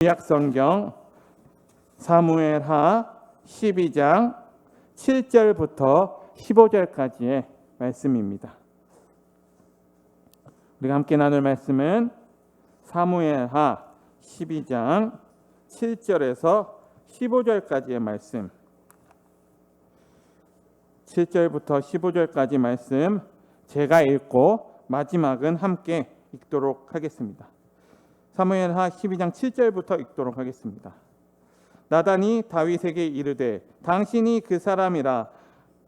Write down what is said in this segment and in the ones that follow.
구약성경 사무엘하 12장 7절부터 15절까지의 말씀입니다. 우리가 함께 나눌 말씀은 사무엘하 12장 7절에서 15절까지의 말씀, 7절부터 15절까지 말씀 제가 읽고 마지막은 함께 읽도록 하겠습니다. 사무엘하 12장 7절부터 읽도록 하겠습니다. 나단이 다윗에게 이르되 당신이 그 사람이라.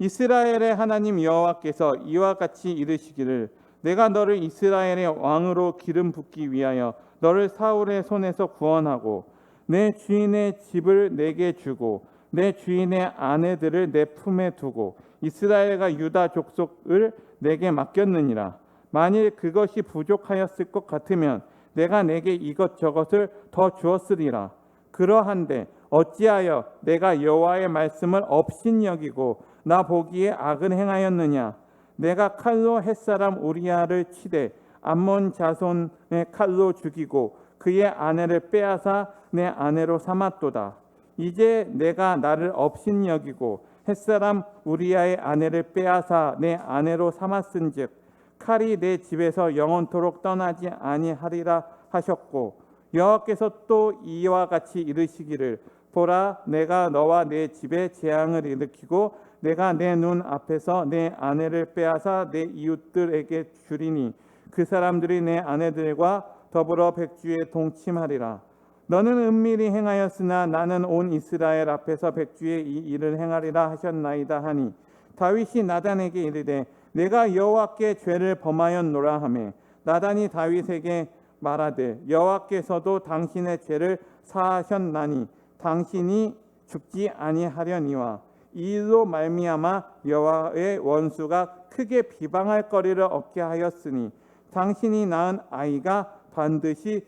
이스라엘의 하나님 여호와께서 이와 같이 이르시기를 내가 너를 이스라엘의 왕으로 기름 붓기 위하여 너를 사울의 손에서 구원하고 내 주인의 집을 내게 주고 내 주인의 아내들을 내 품에 두고 이스라엘과 유다 족속을 내게 맡겼느니라. 만일 그것이 부족하였을 것 같으면 내가 내게 이것저것을 더 주었으리라. 그러한데 어찌하여 내가 여호와의 말씀을 업신여기고 나 보기에 악을 행하였느냐. 내가 칼로 햇사람 우리야를 치되 암몬 자손의 칼로 죽이고 그의 아내를 빼앗아 내 아내로 삼았도다. 이제 내가 나를 업신여기고 햇사람 우리야의 아내를 빼앗아 내 아내로 삼았은즉 칼이 내 집에서 영원토록 떠나지 아니하리라 하셨고 여호와께서 또 이와 같이 이르시기를 보라 내가 너와 내 집에 재앙을 일으키고 내가 내 눈 앞에서 내 아내를 빼앗아 내 이웃들에게 주리니 그 사람들이 내 아내들과 더불어 백주에 동침하리라. 너는 은밀히 행하였으나 나는 온 이스라엘 앞에서 백주에 이 일을 행하리라 하셨나이다 하니 다윗이 나단에게 이르되 내가 여호와께 죄를 범하였노라 하매 나단이 다윗에게 말하되 여호와께서도 당신의 죄를 사하셨나니 당신이 죽지 아니하려니와 이 일로 말미암아 여호와의 원수가 크게 비방할 거리를 얻게 하였으니 당신이 낳은 아이가 반드시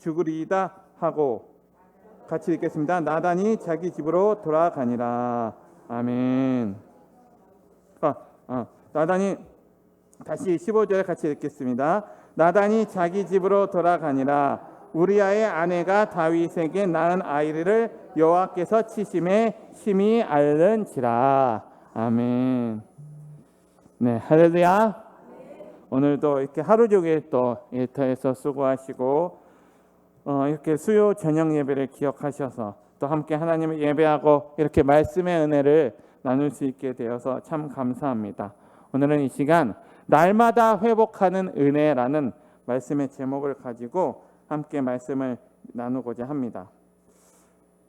죽으리이다 하고 같이 읽겠습니다. 나단이 자기 집으로 돌아가니라. 아멘. 나단이 다시 15절 같이 읽겠습니다. 나단이 자기 집으로 돌아가니라. 우리아의 아내가 다윗에게 낳은 아이를 여호와께서 치심에 심히 앓는지라. 아멘. 네, 할렐루야. 오늘도 이렇게 하루 종일 또 일터에서 수고하시고 이렇게 수요 저녁 예배를 기억하셔서 또 함께 하나님을 예배하고 이렇게 말씀의 은혜를 나눌 수 있게 되어서 참 감사합니다. 오늘은 이 시간 날마다 회복하는 은혜라는 말씀의 제목을 가지고 함께 말씀을 나누고자 합니다.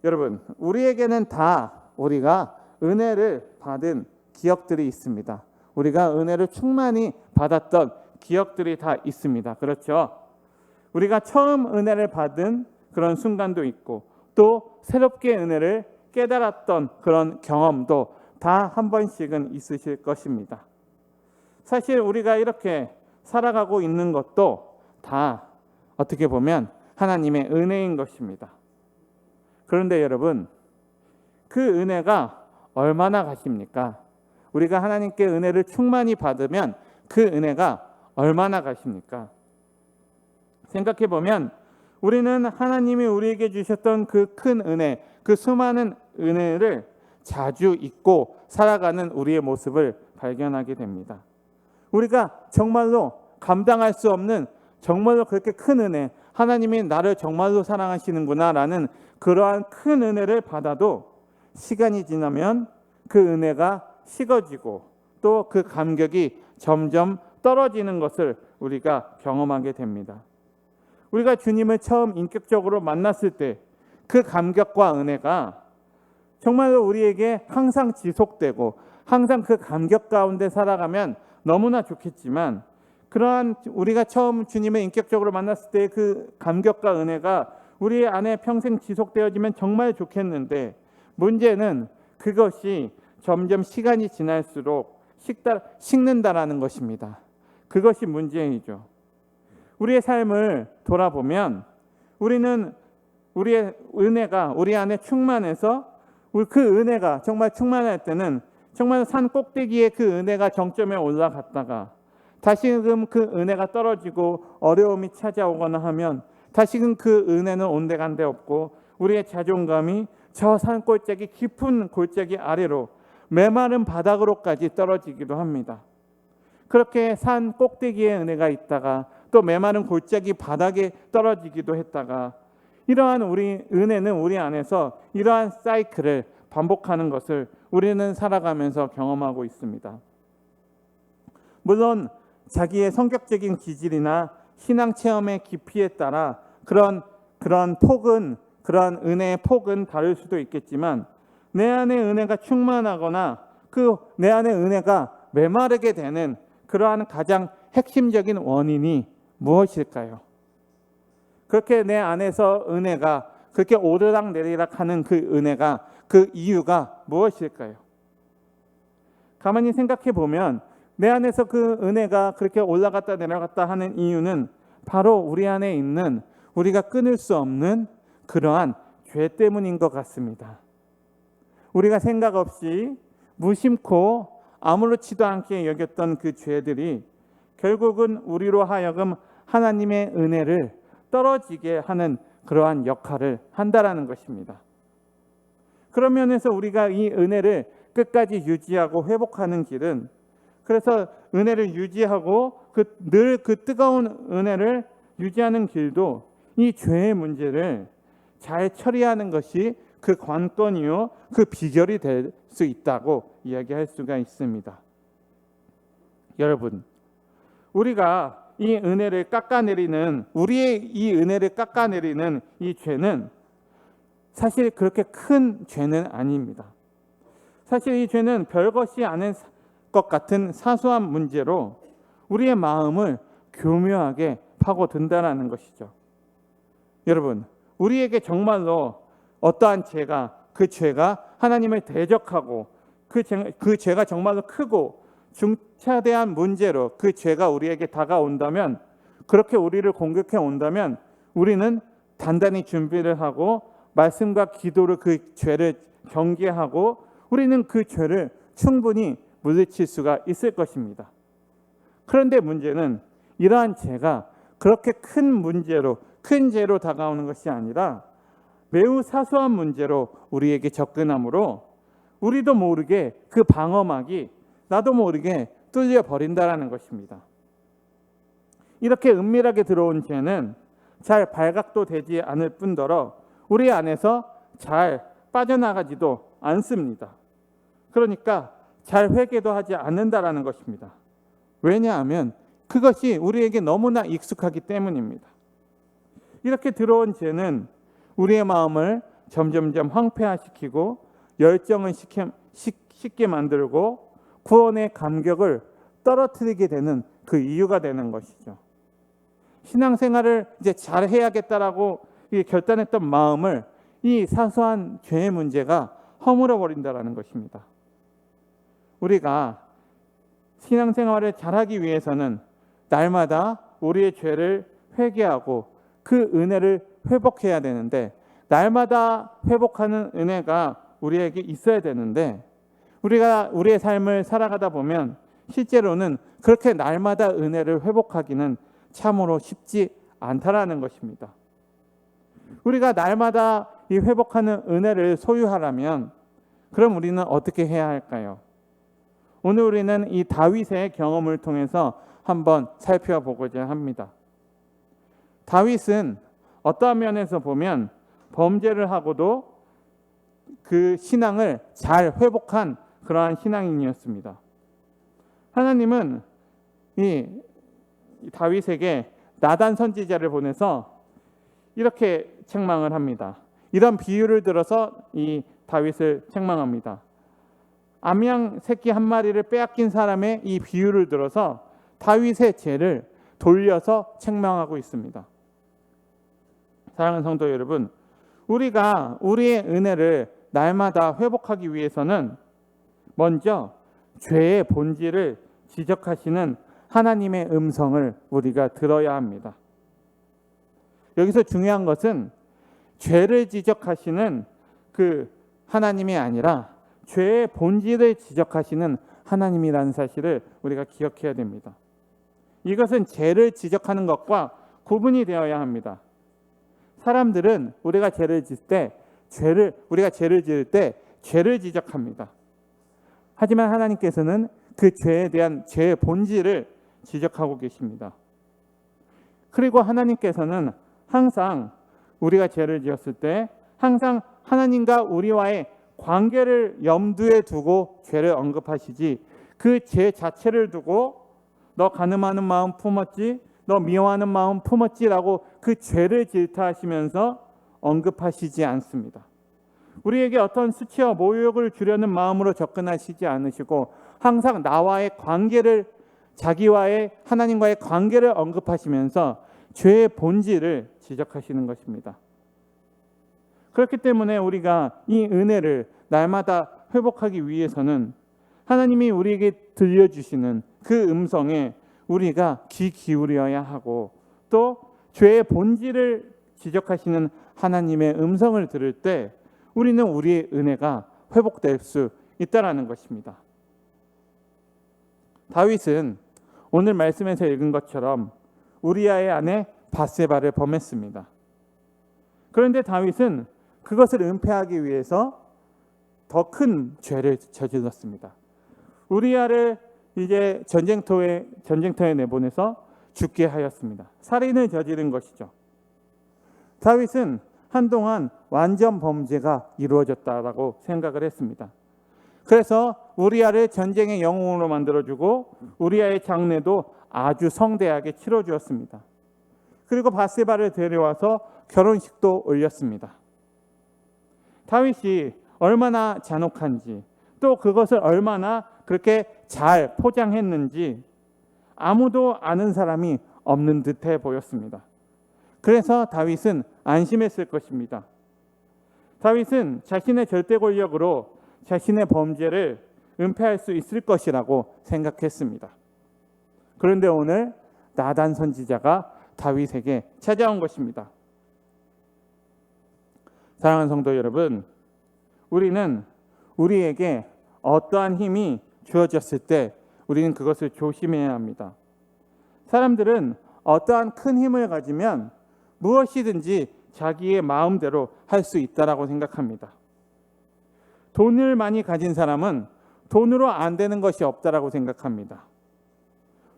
여러분, 우리에게는 다 우리가 은혜를 받은 기억들이 있습니다. 우리가 은혜를 충만히 받았던 기억들이 다 있습니다. 그렇죠? 우리가 처음 은혜를 받은 그런 순간도 있고 또 새롭게 은혜를 깨달았던 그런 경험도 다 한 번씩은 있으실 것입니다. 사실 우리가 이렇게 살아가고 있는 것도 다 어떻게 보면 하나님의 은혜인 것입니다. 그런데 여러분, 그 은혜가 얼마나 가십니까? 우리가 하나님께 은혜를 충만히 받으면 그 은혜가 얼마나 가십니까? 생각해 보면 우리는 하나님이 우리에게 주셨던 그 큰 은혜, 그 수많은 은혜를 자주 잊고 살아가는 우리의 모습을 발견하게 됩니다. 우리가 정말로 감당할 수 없는 정말로 그렇게 큰 은혜, 하나님이 나를 정말로 사랑하시는구나 라는 그러한 큰 은혜를 받아도 시간이 지나면 그 은혜가 식어지고 또 그 감격이 점점 떨어지는 것을 우리가 경험하게 됩니다. 우리가 주님을 처음 인격적으로 만났을 때 그 감격과 은혜가 정말로 우리에게 항상 지속되고 항상 그 감격 가운데 살아가면 너무나 좋겠지만 그러한 우리가 처음 주님을 인격적으로 만났을 때 그 감격과 은혜가 우리 안에 평생 지속되어지면 정말 좋겠는데 문제는 그것이 점점 시간이 지날수록 식는다라는 것입니다. 그것이 문제이죠. 우리의 삶을 돌아보면 우리는 우리의 은혜가 우리 안에 충만해서 그 은혜가 정말 충만할 때는 정말 산 꼭대기에 그 은혜가 정점에 올라갔다가 다시금 그 은혜가 떨어지고 어려움이 찾아오거나 하면 다시금 그 은혜는 온데간데 없고 우리의 자존감이 저 산 골짜기 깊은 골짜기 아래로 메마른 바닥으로까지 떨어지기도 합니다. 그렇게 산 꼭대기에 은혜가 있다가 또 메마른 골짜기 바닥에 떨어지기도 했다가 이러한 우리 은혜는 우리 안에서 이러한 사이클을 반복하는 것을 우리는 살아가면서 경험하고 있습니다. 물론 자기의 성격적인 기질이나 신앙 체험의 깊이에 따라 그런 폭은 그러한 은혜의 폭은 다를 수도 있겠지만 내 안에 은혜가 충만하거나 그 내 안에 은혜가 메마르게 되는 그러한 가장 핵심적인 원인이 무엇일까요? 그렇게 내 안에서 은혜가 그렇게 오르락 내리락 하는 그 은혜가 그 이유가 무엇일까요? 가만히 생각해 보면 내 안에서 그 은혜가 그렇게 올라갔다 내려갔다 하는 이유는 바로 우리 안에 있는 우리가 끊을 수 없는 그러한 죄 때문인 것 같습니다. 우리가 생각 없이 무심코 아무렇지도 않게 여겼던 그 죄들이 결국은 우리로 하여금 하나님의 은혜를 떨어지게 하는 그러한 역할을 한다라는 것입니다. 그런 면에서 우리가 이 은혜를 끝까지 유지하고 회복하는 길은 그래서 은혜를 유지하고 늘 그 뜨거운 은혜를 유지하는 길도 이 죄의 문제를 잘 처리하는 것이 그 관건이요 그 비결이 될 수 있다고 이야기할 수가 있습니다. 여러분, 우리가 이 은혜를 깎아내리는 우리의 이 은혜를 깎아내리는 이 죄는 사실 그렇게 큰 죄는 아닙니다. 사실 이 죄는 별것이 아닌 것 같은 사소한 문제로 우리의 마음을 교묘하게 파고든다는 것이죠. 여러분, 우리에게 정말로 어떠한 죄가 그 죄가 하나님을 대적하고 그 죄가 정말로 크고 중차대한 문제로 그 죄가 우리에게 다가온다면 그렇게 우리를 공격해 온다면 우리는 단단히 준비를 하고 말씀과 기도로 그 죄를 경계하고 우리는 그 죄를 충분히 물리칠 수가 있을 것입니다. 그런데 문제는 이러한 죄가 그렇게 큰 문제로 큰 죄로 다가오는 것이 아니라 매우 사소한 문제로 우리에게 접근함으로 우리도 모르게 그 방어막이 나도 모르게 뚫려 버린다라는 것입니다. 이렇게 은밀하게 들어온 죄는 잘 발각도 되지 않을 뿐더러 우리 안에서 잘 빠져나가지도 않습니다. 그러니까 잘 회개도 하지 않는다라는 것입니다. 왜냐하면 그것이 우리에게 너무나 익숙하기 때문입니다. 이렇게 들어온 죄는 우리의 마음을 점점점 황폐화시키고 열정을 식게 만들고 구원의 감격을 떨어뜨리게 되는 그 이유가 되는 것이죠. 신앙생활을 이제 잘 해야겠다라고 결단했던 마음을 이 사소한 죄의 문제가 허물어 버린다라는 것입니다. 우리가 신앙생활을 잘하기 위해서는 날마다 우리의 죄를 회개하고 그 은혜를 회복해야 되는데 날마다 회복하는 은혜가 우리에게 있어야 되는데 우리가 우리의 삶을 살아가다 보면 실제로는 그렇게 날마다 은혜를 회복하기는 참으로 쉽지 않다라는 것입니다. 우리가 날마다 이 회복하는 은혜를 소유하려면 그럼 우리는 어떻게 해야 할까요? 오늘 우리는 이 다윗의 경험을 통해서 한번 살펴보고자 합니다. 다윗은 어떠한 면에서 보면 범죄를 하고도 그 신앙을 잘 회복한 그러한 신앙인이었습니다. 하나님은 이 다윗에게 나단 선지자를 보내서 이렇게 책망을 합니다. 이런 비유를 들어서 이 다윗을 책망합니다. 암양 새끼 한 마리를 빼앗긴 사람의 이 비유를 들어서 다윗의 죄를 돌려서 책망하고 있습니다. 사랑하는 성도 여러분, 우리가 우리의 은혜를 날마다 회복하기 위해서는 먼저 죄의 본질을 지적하시는 하나님의 음성을 우리가 들어야 합니다. 여기서 중요한 것은 죄를 지적하시는 그 하나님이 아니라 죄의 본질을 지적하시는 하나님이라는 사실을 우리가 기억해야 됩니다. 이것은 죄를 지적하는 것과 구분이 되어야 합니다. 사람들은 우리가 죄를 지을 때 죄를 지적합니다. 하지만 하나님께서는 그 죄에 대한 죄의 본질을 지적하고 계십니다. 그리고 하나님께서는 항상 우리가 죄를 지었을 때 항상 하나님과 우리와의 관계를 염두에 두고 죄를 언급하시지, 그 죄 자체를 두고 너 간음하는 마음 품었지, 너 미워하는 마음 품었지라고 그 죄를 질타하시면서 언급하시지 않습니다. 우리에게 어떤 수치와 모욕을 주려는 마음으로 접근하시지 않으시고 항상 나와의 관계를, 자기와의 하나님과의 관계를 언급하시면서 죄의 본질을 지적하시는 것입니다. 그렇기 때문에 우리가 이 은혜를 날마다 회복하기 위해서는 하나님이 우리에게 들려주시는 그 음성에 우리가 귀 기울여야 하고, 또 죄의 본질을 지적하시는 하나님의 음성을 들을 때 우리는 우리의 은혜가 회복될 수 있다라는 것입니다. 다윗은 오늘 말씀에서 읽은 것처럼 우리아의 아내 밧세바를 범했습니다. 그런데 다윗은 그것을 은폐하기 위해서 더 큰 죄를 저질렀습니다. 우리아를 이제 전쟁터에 내보내서 죽게 하였습니다. 살인을 저지른 것이죠. 다윗은 한동안 완전 범죄가 이루어졌다라고 생각을 했습니다. 그래서 우리아를 전쟁의 영웅으로 만들어주고 우리아의 장례도 아주 성대하게 치러주었습니다. 그리고 밧세바를 데려와서 결혼식도 올렸습니다. 다윗이 얼마나 잔혹한지, 또 그것을 얼마나 그렇게 잘 포장했는지 아무도 아는 사람이 없는 듯해 보였습니다. 그래서 다윗은 안심했을 것입니다. 다윗은 자신의 절대 권력으로 자신의 범죄를 은폐할 수 있을 것이라고 생각했습니다. 그런데 오늘 나단 선지자가 다윗에게 찾아온 것입니다. 사랑하는 성도 여러분, 우리는 우리에게 어떠한 힘이 주어졌을 때 우리는 그것을 조심해야 합니다. 사람들은 어떠한 큰 힘을 가지면 무엇이든지 자기의 마음대로 할 수 있다라고 생각합니다. 돈을 많이 가진 사람은 돈으로 안 되는 것이 없다라고 생각합니다.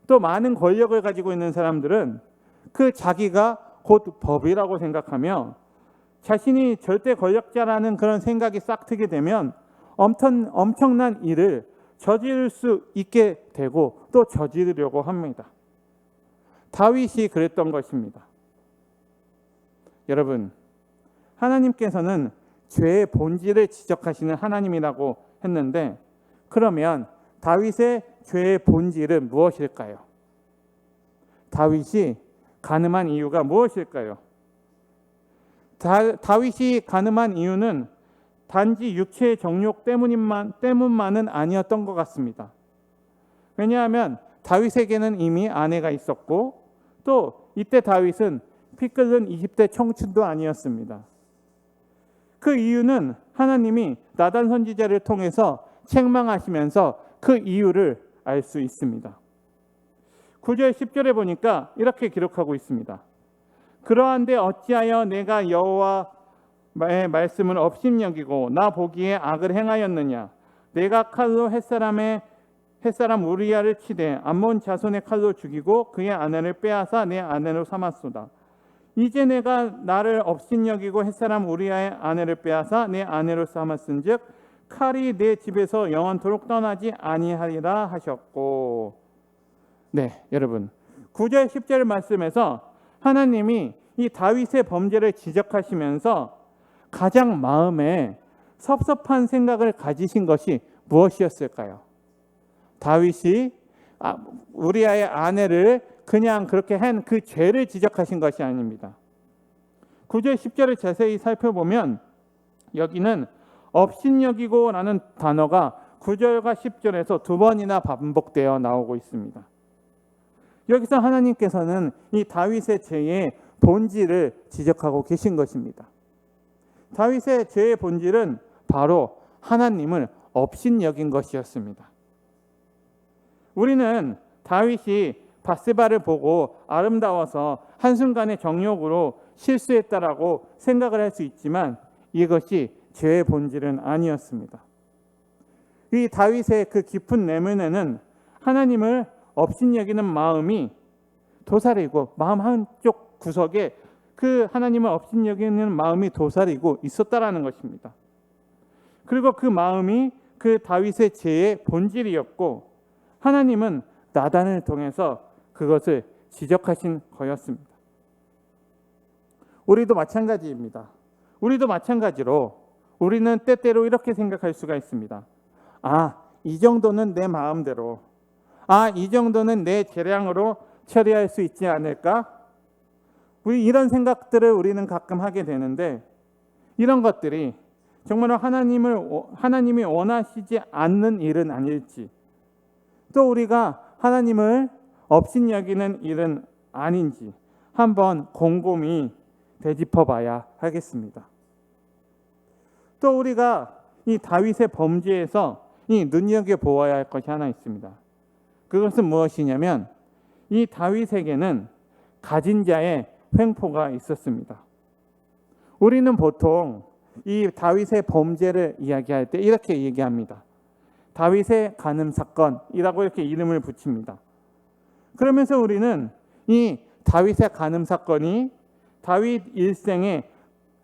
또 많은 권력을 가지고 있는 사람들은 그 자기가 곧 법이라고 생각하며 자신이 절대 권력자라는 그런 생각이 싹 트게 되면 엄청난 일을 저지를 수 있게 되고 또 저지르려고 합니다. 다윗이 그랬던 것입니다. 여러분, 하나님께서는 죄의 본질을 지적하시는 하나님이라고 했는데, 그러면 다윗의 죄의 본질은 무엇일까요? 다윗이 간음한 이유가 무엇일까요? 다윗이 간음한 이유는 단지 육체의 정욕 때문만은 아니었던 것 같습니다. 왜냐하면 다윗에게는 이미 아내가 있었고, 또 이때 다윗은 피 끓는 20대 청춘도 아니었습니다. 그 이유는 하나님이 나단 선지자를 통해서 책망하시면서 그 이유를 알 수 있습니다. 9절 10절에 보니까 이렇게 기록하고 있습니다. 그러한데 어찌하여 내가 여호와의 말씀을 업신여기고 나 보기에 악을 행하였느냐? 내가 칼로 햇사람 우리아를 치되 암몬 자손의 칼로 죽이고 그의 아내를 빼앗아 내 아내로 삼았소다. 이제 내가 나를 업신여기고 햇사람 우리아의 아내를 빼앗아 내 아내로 삼았은즉 칼이 내 집에서 영원토록 떠나지 아니하리라 하셨고. 네, 여러분, 9절 10절 말씀에서 하나님이 이 다윗의 범죄를 지적하시면서 가장 마음에 섭섭한 생각을 가지신 것이 무엇이었을까요? 다윗이 우리아의 아내를 그냥 그렇게 한 그 죄를 지적하신 것이 아닙니다. 9절 10절을 자세히 살펴보면 여기는 업신여기고 라는 단어가 9절과 10절에서 두 번이나 반복되어 나오고 있습니다. 여기서 하나님께서는 이 다윗의 죄의 본질을 지적하고 계신 것입니다. 다윗의 죄의 본질은 바로 하나님을 업신여긴 것이었습니다. 우리는 다윗이 밧세바를 보고 아름다워서 한순간의 정욕으로 실수했다라고 생각을 할 수 있지만 이것이 죄의 본질은 아니었습니다. 이 다윗의 그 깊은 내면에는 하나님을 업신여기는 마음이 도사리고 마음 한쪽 구석에 그 하나님을 업신여기는 마음이 도사리고 있었다라는 것입니다. 그리고 그 마음이 그 다윗의 죄의 본질이었고 하나님은 나단을 통해서 그것을 지적하신 거였습니다. 우리도 마찬가지입니다. 우리도 마찬가지로 우리는 때때로 이렇게 생각할 수가 있습니다. 이 정도는 내 마음대로, 이 정도는 내 재량으로 처리할 수 있지 않을까? 이런 생각들을 우리는 가끔 하게 되는데 이런 것들이 정말로 하나님이 원하시지 않는 일은 아닐지, 또 우리가 하나님을 업신여기는 일은 아닌지 한번 곰곰이 되짚어 봐야 하겠습니다. 또 우리가 이 다윗의 범죄에서 이 눈여겨보아야 할 것이 하나 있습니다. 그것은 무엇이냐면 이 다윗에게는 가진 자의 횡포가 있었습니다. 우리는 보통 이 다윗의 범죄를 이야기할 때 이렇게 얘기합니다. 다윗의 간음 사건이라고 이렇게 이름을 붙입니다. 그러면서 우리는 이 다윗의 간음 사건이 다윗 일생의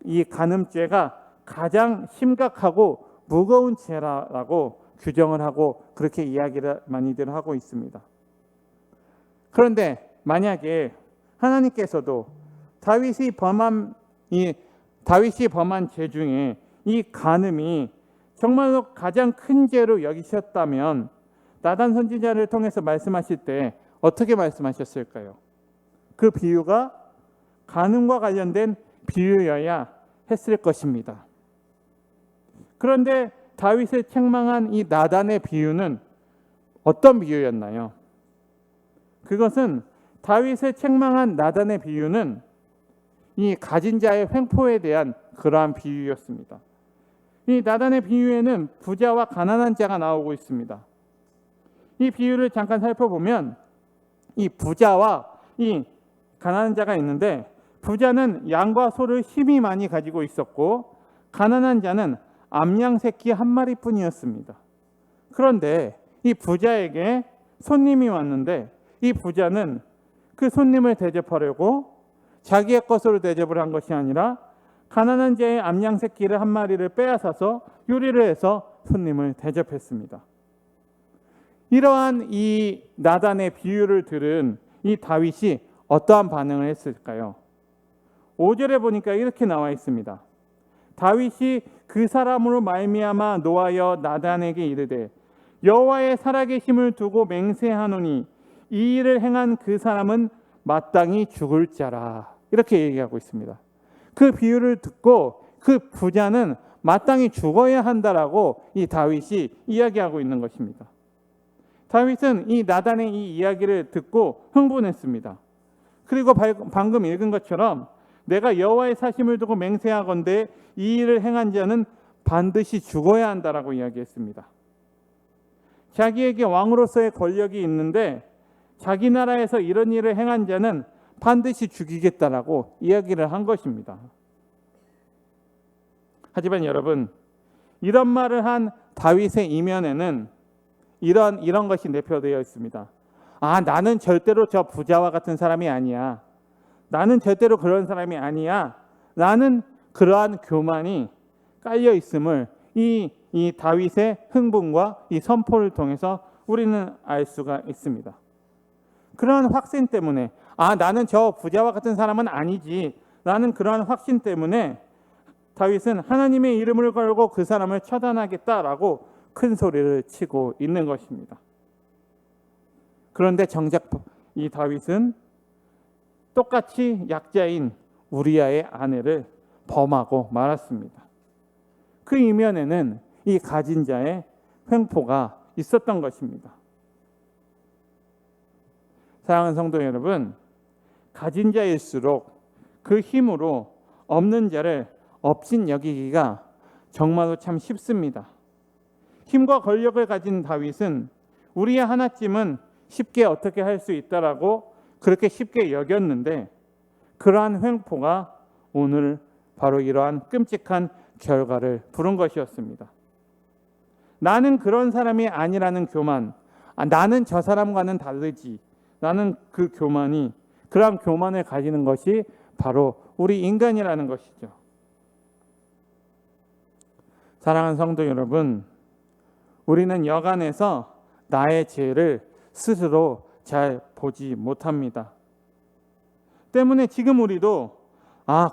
이 간음죄가 가장 심각하고 무거운 죄라고 규정을 하고 그렇게 이야기를 많이들 하고 있습니다. 그런데 만약에 하나님께서도 다윗이 범한 죄 중에 이 간음이 정말로 가장 큰 죄로 여기셨다면 나단 선지자를 통해서 말씀하실 때 어떻게 말씀하셨을까요? 그 비유가 간음과 관련된 비유여야 했을 것입니다. 그런데 다윗을 책망한 이 나단의 비유는 어떤 비유였나요? 그것은 다윗을 책망한 나단의 비유는 이 가진 자의 횡포에 대한 그러한 비유였습니다. 이 나단의 비유에는 부자와 가난한 자가 나오고 있습니다. 이 비유를 잠깐 살펴보면 이 부자와 이 가난한 자가 있는데 부자는 양과 소를 힘이 많이 가지고 있었고 가난한 자는 암양 새끼 한 마리뿐이었습니다. 그런데 이 부자에게 손님이 왔는데 이 부자는 그 손님을 대접하려고 자기의 것으로 대접을 한 것이 아니라 가난한 자의 암양 새끼를 한 마리를 빼앗아서 요리를 해서 손님을 대접했습니다. 이러한 이 나단의 비유를 들은 이 다윗이 어떠한 반응을 했을까요? 5절에 보니까 이렇게 나와 있습니다. 다윗이 그 사람으로 말미암아 노하여 나단에게 이르되 여호와의 살아계심을 두고 맹세하노니 이 일을 행한 그 사람은 마땅히 죽을 자라. 이렇게 얘기하고 있습니다. 그 비유를 듣고 그 부자는 마땅히 죽어야 한다라고 이 다윗이 이야기하고 있는 것입니다. 다윗은 이 나단의 이 이야기를 듣고 흥분했습니다. 그리고 방금 읽은 것처럼 내가 여호와의 사심을 두고 맹세하건대 이 일을 행한 자는 반드시 죽어야 한다라고 이야기했습니다. 자기에게 왕으로서의 권력이 있는데 자기 나라에서 이런 일을 행한 자는 반드시 죽이겠다라고 이야기를 한 것입니다. 하지만 여러분, 이런 말을 한 다윗의 이면에는 이런 것이 내포되어 있습니다. 나는 절대로 저 부자와 같은 사람이 아니야. 나는 절대로 그런 사람이 아니야. 나는 그러한 교만이 깔려 있음을 이 다윗의 흥분과 이 선포를 통해서 우리는 알 수가 있습니다. 그러한 확신 때문에 나는 저 부자와 같은 사람은 아니지. 라는 그러한 확신 때문에 다윗은 하나님의 이름을 걸고 그 사람을 처단하겠다라고 큰 소리를 치고 있는 것입니다. 그런데 정작 이 다윗은 똑같이 약자인 우리아의 아내를 범하고 말았습니다. 그 이면에는 이 가진 자의 횡포가 있었던 것입니다. 사랑하는 성도 여러분, 가진 자일수록 그 힘으로 없는 자를 업신여기기가 정말로 참 쉽습니다. 힘과 권력을 가진 다윗은 우리의 하나쯤은 쉽게 어떻게 할 수 있다라고 그렇게 쉽게 여겼는데 그러한 횡포가 오늘 바로 이러한 끔찍한 결과를 부른 것이었습니다. 나는 그런 사람이 아니라는 교만, 나는 저 사람과는 다르지, 나는 그 교만이, 그러한 교만을 가지는 것이 바로 우리 인간이라는 것이죠. 사랑하는 성도 여러분, 우리는 여간에서 나의 죄를 스스로 잘 보지 못합니다. 때문에 지금 우리도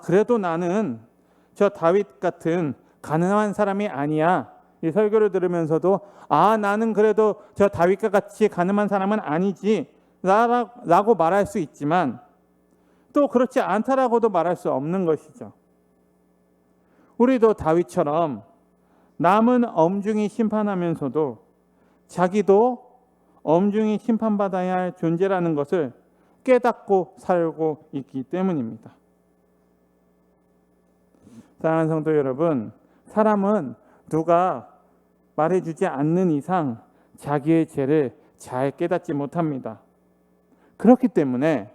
그래도 나는 저 다윗 같은 가난한 사람이 아니야. 이 설교를 들으면서도 나는 그래도 저 다윗과 같이 가난한 사람은 아니지 라고 말할 수 있지만 또 그렇지 않다라고도 말할 수 없는 것이죠. 우리도 다윗처럼 남은 엄중히 심판하면서도 자기도 엄중히 심판받아야 할 존재라는 것을 깨닫고 살고 있기 때문입니다. 사랑하는 성도 여러분, 사람은 누가 말해주지 않는 이상 자기의 죄를 잘 깨닫지 못합니다. 그렇기 때문에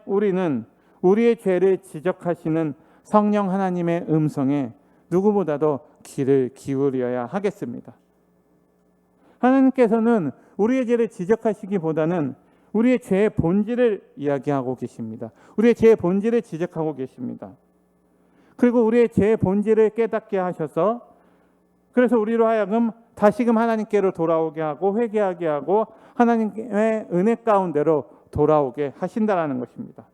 우리는 우리의 죄를 지적하시는 성령 하나님의 음성에 누구보다도 귀를 기울여야 하겠습니다. 하나님께서는 우리의 죄를 지적하시기보다는 우리의 죄의 본질을 이야기하고 계십니다. 우리의 죄의 본질을 지적하고 계십니다. 그리고 우리의 죄의 본질을 깨닫게 하셔서 그래서 우리로 하여금 다시금 하나님께로 돌아오게 하고 회개하게 하고 하나님의 은혜 가운데로 돌아오게 하신다라는 것입니다.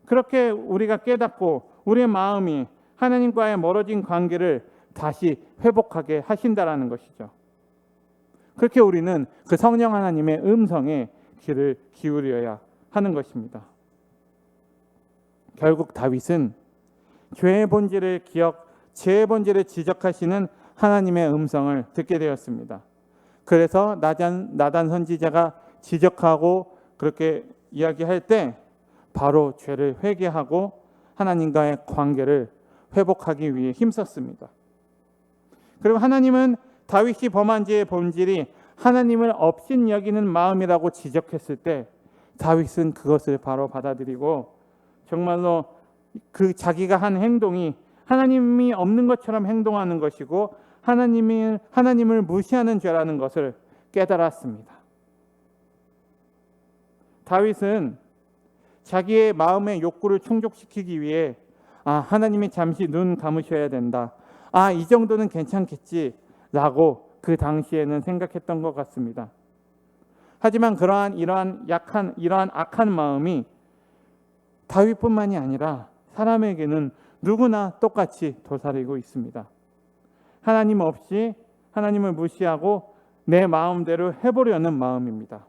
그렇게 우리가 깨닫고 우리의 마음이 하나님과의 멀어진 관계를 다시 회복하게 하신다라는 것이죠. 그렇게 우리는 그 성령 하나님의 음성에 귀를 기울여야 하는 것입니다. 결국 다윗은 죄의 본질을 죄의 본질을 지적하시는 하나님의 음성을 듣게 되었습니다. 그래서 나단 선지자가 지적하고 그렇게 이야기할 때 바로 죄를 회개하고 하나님과의 관계를 회복하기 위해 힘썼습니다. 그리고 하나님은 다윗이 범한 죄의 본질이 하나님을 업신 여기는 마음이라고 지적했을 때 다윗은 그것을 바로 받아들이고 정말로 그 자기가 한 행동이 하나님이 없는 것처럼 행동하는 것이고 하나님을 무시하는 죄라는 것을 깨달았습니다. 다윗은 자기의 마음의 욕구를 충족시키기 위해 하나님이 잠시 눈 감으셔야 된다. 이 정도는 괜찮겠지라고 그 당시에는 생각했던 것 같습니다. 하지만 이러한 악한 마음이 다윗뿐만이 아니라 사람에게는 누구나 똑같이 도사리고 있습니다. 하나님 없이 하나님을 무시하고 내 마음대로 해보려는 마음입니다.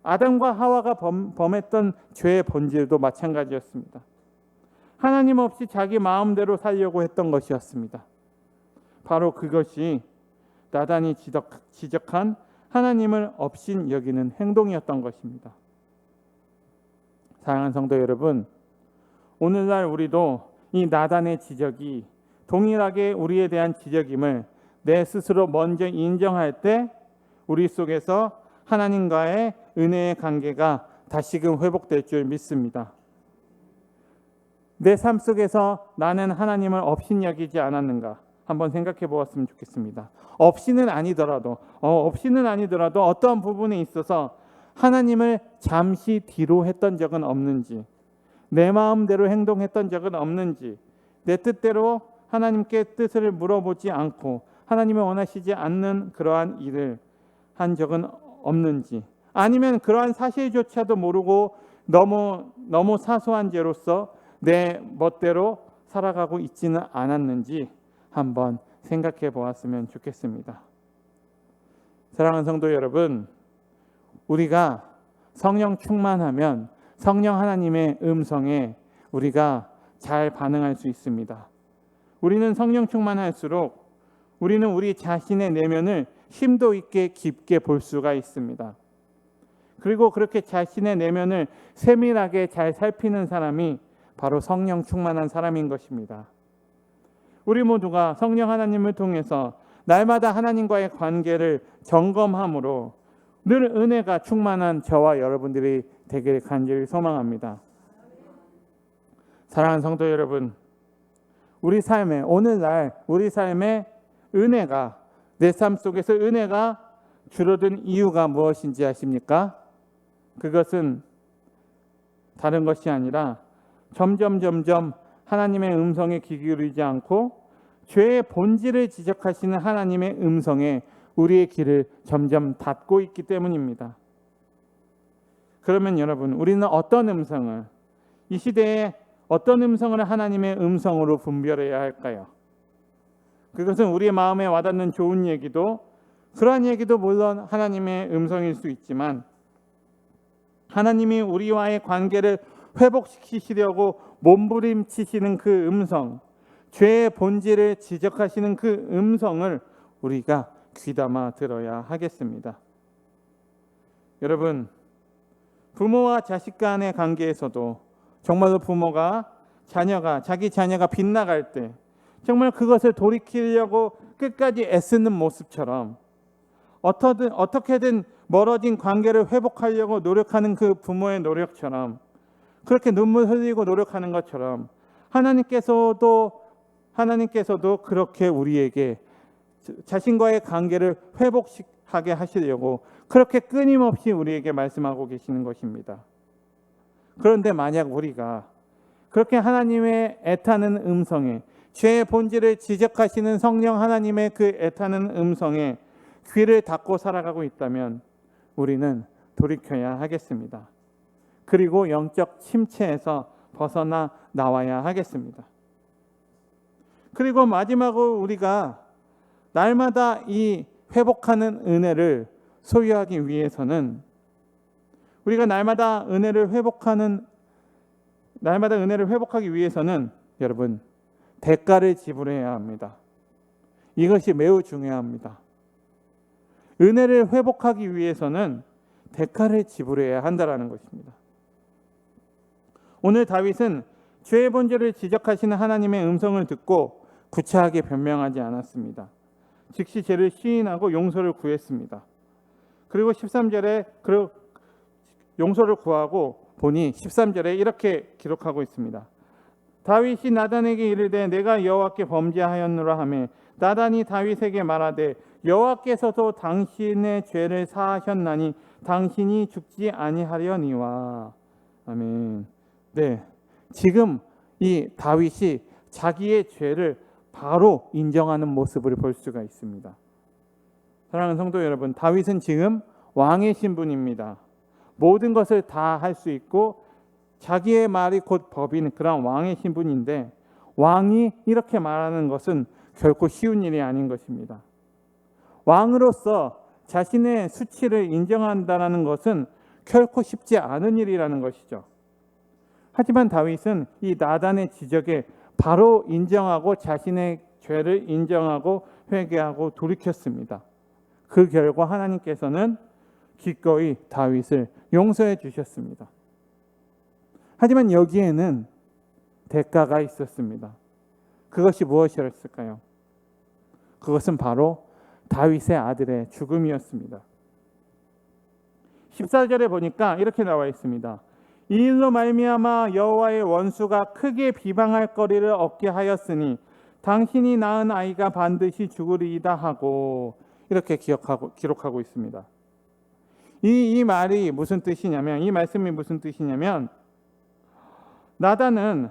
아담과 하와가 범했던 죄의 본질도 마찬가지였습니다. 하나님 없이 자기 마음대로 살려고 했던 것이었습니다. 바로 그것이 나단이 지적한 하나님을 업신 여기는 행동이었던 것입니다. 사랑하는 성도 여러분, 오늘날 우리도 이 나단의 지적이 동일하게 우리에 대한 지적임을 내 스스로 먼저 인정할 때 우리 속에서 하나님과의 은혜의 관계가 다시금 회복될 줄 믿습니다. 내 삶 속에서 나는 하나님을 업신 여기지 않았는가 한번 생각해 보았으면 좋겠습니다. 없이는 아니더라도 어떠한 부분에 있어서 하나님을 잠시 뒤로 했던 적은 없는지, 내 마음대로 행동했던 적은 없는지, 내 뜻대로 하나님께 뜻을 물어보지 않고 하나님이 원하시지 않는 그러한 일을 한 적은 없는지, 아니면 그러한 사실조차도 모르고 너무 사소한 죄로서 내 멋대로 살아가고 있지는 않았는지 한번 생각해 보았으면 좋겠습니다. 사랑하는 성도 여러분, 우리가 성령 충만하면 성령 하나님의 음성에 우리가 잘 반응할 수 있습니다. 우리는 성령 충만할수록 우리는 우리 자신의 내면을 심도 있게 깊게 볼 수가 있습니다. 그리고 그렇게 자신의 내면을 세밀하게 잘 살피는 사람이 바로 성령 충만한 사람인 것입니다. 우리 모두가 성령 하나님을 통해서 날마다 하나님과의 관계를 점검함으로 늘 은혜가 충만한 저와 여러분들이 되기를 간절히 소망합니다. 사랑하는 성도 여러분, 우리 삶에 오늘날 우리 삶에 은혜가 내 삶 속에서 은혜가 줄어든 이유가 무엇인지 아십니까? 그것은 다른 것이 아니라 점점 하나님의 음성에 귀 기울이지 않고 죄의 본질을 지적하시는 하나님의 음성에 우리의 귀를 점점 닫고 있기 때문입니다. 그러면 여러분, 우리는 어떤 음성을, 이 시대에 어떤 음성을 하나님의 음성으로 분별해야 할까요? 그것은 우리의 마음에 와닿는 좋은 얘기도, 그러한 얘기도 물론 하나님의 음성일 수 있지만, 하나님이 우리와의 관계를 회복시키시려고 몸부림치시는 그 음성, 죄의 본질을 지적하시는 그 음성을 우리가 귀담아 들어야 하겠습니다. 여러분, 부모와 자식 간의 관계에서도 정말로 부모가 자기 자녀가 빗나갈 때 정말 그것을 돌이키려고 끝까지 애쓰는 모습처럼, 어떻게든 멀어진 관계를 회복하려고 노력하는 그 부모의 노력처럼, 그렇게 눈물 흘리고 노력하는 것처럼 하나님께서도 그렇게 우리에게 자신과의 관계를 회복하게 하시려고 그렇게 끊임없이 우리에게 말씀하고 계시는 것입니다. 그런데 만약 우리가 그렇게 하나님의 애타는 음성에, 죄의 본질을 지적하시는 성령 하나님의 그 애타는 음성에 귀를 닫고 살아가고 있다면 우리는 돌이켜야 하겠습니다. 그리고 영적 침체에서 벗어나 나와야 하겠습니다. 그리고 마지막으로 우리가 날마다 이 회복하는 은혜를 소유하기 위해서는, 우리가 날마다 은혜를 회복하기 위해서는 여러분, 대가를 지불해야 합니다. 이것이 매우 중요합니다. 은혜를 회복하기 위해서는 대가를 지불해야 한다는 것입니다. 오늘 다윗은 죄의 본질을 지적하시는 하나님의 음성을 듣고 구차하게 변명하지 않았습니다. 즉시 죄를 시인하고 용서를 구했습니다. 그리고 13절에 용서를 구하고 보니 13절에 이렇게 기록하고 있습니다. 다윗이 나단에게 이르되 내가 여호와께 범죄하였노라 하매 나단이 다윗에게 말하되 여호와께서도 당신의 죄를 사하셨나니 당신이 죽지 아니하려니와. 아멘. 네, 지금 이 다윗이 자기의 죄를 바로 인정하는 모습을 볼 수가 있습니다. 사랑하는 성도 여러분, 다윗은 지금 왕의 신분입니다. 모든 것을 다 할 수 있고 자기의 말이 곧 법인 그런 왕의 신분인데, 왕이 이렇게 말하는 것은 결코 쉬운 일이 아닌 것입니다. 왕으로서 자신의 수치를 인정한다는 것은 결코 쉽지 않은 일이라는 것이죠. 하지만 다윗은 이 나단의 지적에 바로 인정하고 자신의 죄를 인정하고 회개하고 돌이켰습니다. 그 결과 하나님께서는 기꺼이 다윗을 용서해 주셨습니다. 하지만 여기에는 대가가 있었습니다. 그것이 무엇이었을까요? 그것은 바로 다윗의 아들의 죽음이었습니다. 14절에 보니까 이렇게 나와 있습니다. 이 일로 말미암아 여호와의 원수가 크게 비방할 거리를 얻게 하였으니 당신이 낳은 아이가 반드시 죽으리이다 하고, 이렇게 기록하고 있습니다. 이 말이 무슨 뜻이냐면, 이 말씀이 무슨 뜻이냐면, 나단은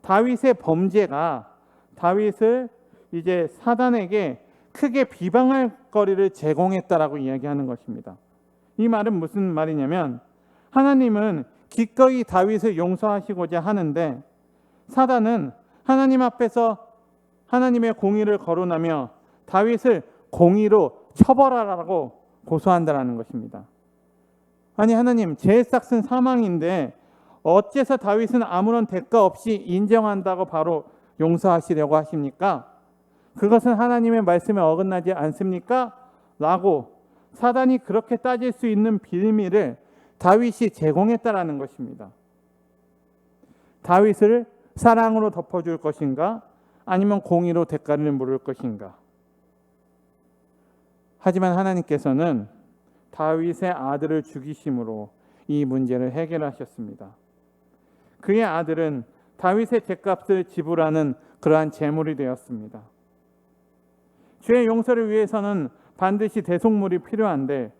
다윗의 범죄가 다윗을 이제 사단에게 크게 비방할 거리를 제공했다라고 이야기하는 것입니다. 이 말은 무슨 말이냐면, 하나님은 기꺼이 다윗을 용서하시고자 하는데 사단은 하나님 앞에서 하나님의 공의를 거론하며 다윗을 공의로 처벌하라고 고소한다는 것입니다. 아니, 하나님, 죄의 삭은 사망인데 어째서 다윗은 아무런 대가 없이 인정한다고 바로 용서하시려고 하십니까? 그것은 하나님의 말씀에 어긋나지 않습니까? 라고 사단이 그렇게 따질 수 있는 빌미를 다윗이 제공했다라는 것입니다. 다윗을 사랑으로 덮어줄 것인가? 아니면 공의로 대가를 물을 것인가? 하지만 하나님께서는 다윗의 아들을 죽이심으로 이 문제를 해결하셨습니다. 그의 아들은 다윗의 죗값을 지불하는 그러한 제물이 되었습니다. 죄의 용서를 위해서는 반드시 대속물이 필요한데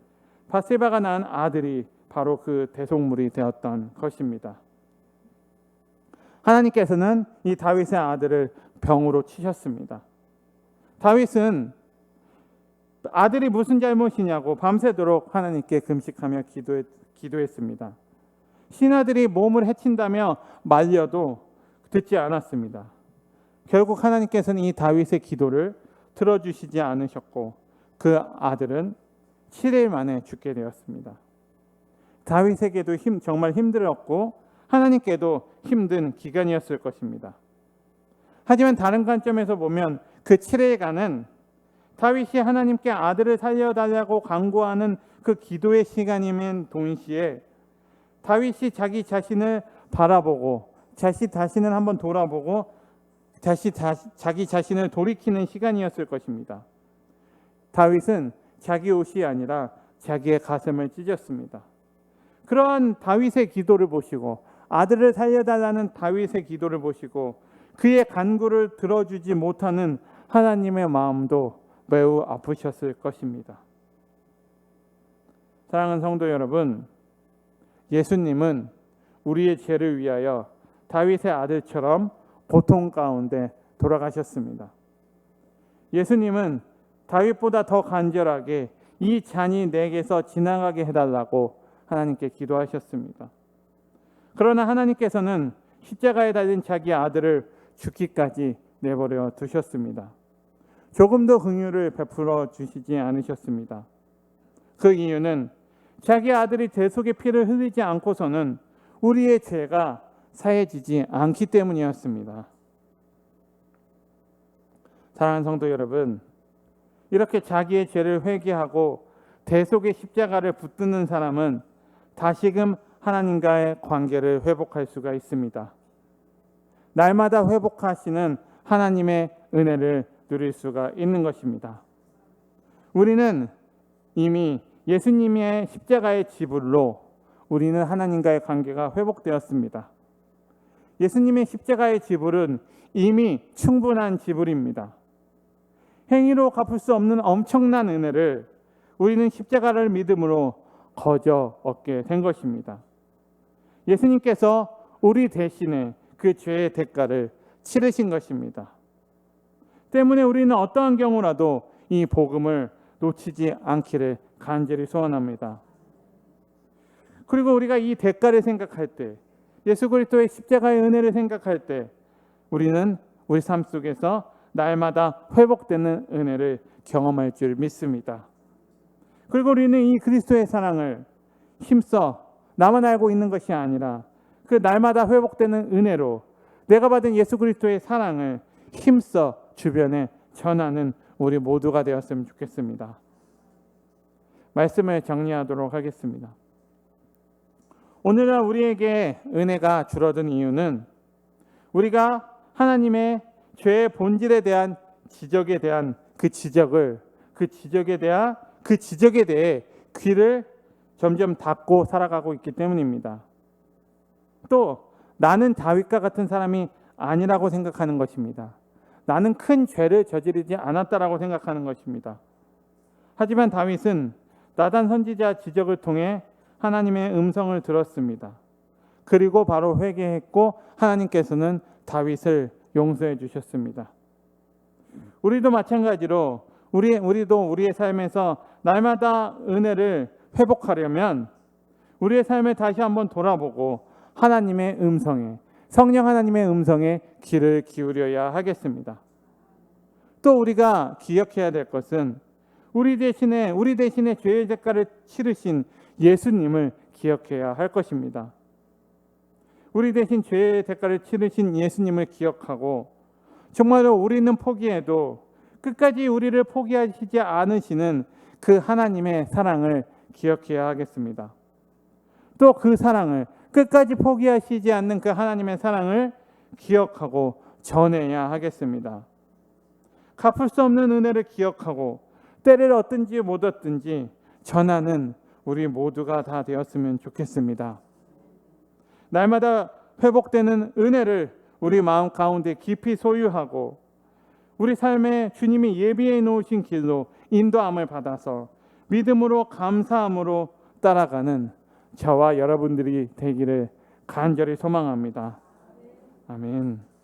밧세바가 낳은 아들이 바로 그 대속물이 되었던 것입니다. 하나님께서는 이 다윗의 아들을 병으로 치셨습니다. 다윗은 아들이 무슨 잘못이냐고 밤새도록 하나님께 금식하며 기도했습니다. 신하들이 몸을 해친다며 말려도 듣지 않았습니다. 결국 하나님께서는 이 다윗의 기도를 들어주시지 않으셨고 그 아들은 7일 만에 죽게 되었습니다. 다윗에게도 정말 힘들었고 하나님께도 힘든 기간이었을 것입니다. 하지만 다른 관점에서 보면 그 7일간은 다윗이 하나님께 아들을 살려달라고 간구하는 그 기도의 시간이면 동시에 다윗이 자기 자신을 바라보고 자신을 한번 돌아보고 자기 자신을 돌이키는 시간이었을 것입니다. 다윗은 자기 옷이 아니라 자기의 가슴을 찢었습니다. 그러한 다윗의 기도를 보시고 아들을 살려달라는 다윗의 기도를 보시고 그의 간구를 들어주지 못하는 하나님의 마음도 매우 아프셨을 것입니다. 사랑하는 성도 여러분, 예수님은 우리의 죄를 위하여 다윗의 아들처럼 고통 가운데 돌아가셨습니다. 예수님은 다윗보다 더 간절하게 이 잔이 내게서 지나가게 해달라고 하나님께 기도하셨습니다. 그러나 하나님께서는 십자가에 달린 자기 아들을 죽기까지 내버려 두셨습니다. 조금도 긍휼을 베풀어 주시지 않으셨습니다. 그 이유는 자기 아들이 대속의 피를 흘리지 않고서는 우리의 죄가 사해지지 않기 때문이었습니다. 사랑하는 성도 여러분, 이렇게 자기의 죄를 회개하고 대속의 십자가를 붙드는 사람은 다시금 하나님과의 관계를 회복할 수가 있습니다. 날마다 회복하시는 하나님의 은혜를 누릴 수가 있는 것입니다. 우리는 이미 예수님의 십자가의 지불로 우리는 하나님과의 관계가 회복되었습니다. 예수님의 십자가의 지불은 이미 충분한 지불입니다. 행위로 갚을 수 없는 엄청난 은혜를 우리는 십자가를 믿음으로 거저 얻게 된 것입니다. 예수님께서 우리 대신에 그 죄의 대가를 치르신 것입니다. 때문에 우리는 어떠한 경우라도 이 복음을 놓치지 않기를 간절히 소원합니다. 그리고 우리가 이 대가를 생각할 때, 예수 그리스도의 십자가의 은혜를 생각할 때 우리는 우리 삶 속에서 날마다 회복되는 은혜를 경험할 줄 믿습니다. 그리고 우리는 이 그리스도의 사랑을 힘써 나만 알고 있는 것이 아니라 그 날마다 회복되는 은혜로 내가 받은 예수 그리스도의 사랑을 힘써 주변에 전하는 우리 모두가 되었으면 좋겠습니다. 말씀을 정리하도록 하겠습니다. 오늘날 우리에게 은혜가 줄어든 이유는 우리가 하나님의 죄의 본질에 대한 지적에 대한 그 지적에 대해 귀를 점점 닫고 살아가고 있기 때문입니다. 또 나는 다윗과 같은 사람이 아니라고 생각하는 것입니다. 나는 큰 죄를 저지르지 않았다라고 생각하는 것입니다. 하지만 다윗은 나단 선지자 지적을 통해 하나님의 음성을 들었습니다. 그리고 바로 회개했고 하나님께서는 다윗을 용서해 주셨습니다. 우리도 마찬가지로 우리도 우리의 삶에서 날마다 은혜를 회복하려면 우리의 삶을 다시 한번 돌아보고 하나님의 음성에, 성령 하나님의 음성에 귀를 기울여야 하겠습니다. 또 우리가 기억해야 될 것은 우리 대신에 죄의 대가를 치르신 예수님을 기억해야 할 것입니다. 우리 대신 죄의 대가를 치르신 예수님을 기억하고 정말로 우리는 포기해도 끝까지 우리를 포기하시지 않으시는 그 하나님의 사랑을 기억해야 하겠습니다. 또 그 사랑을 끝까지 포기하시지 않는 그 하나님의 사랑을 기억하고 전해야 하겠습니다. 갚을 수 없는 은혜를 기억하고 때를 얻든지 못 얻든지 전하는 우리 모두가 다 되었으면 좋겠습니다. 날마다 회복되는 은혜를 우리 마음 가운데 깊이 소유하고 우리 삶에 주님이 예비해 놓으신 길로 인도함을 받아서 믿음으로 감사함으로 따라가는 저와 여러분들이 되기를 간절히 소망합니다. 아멘.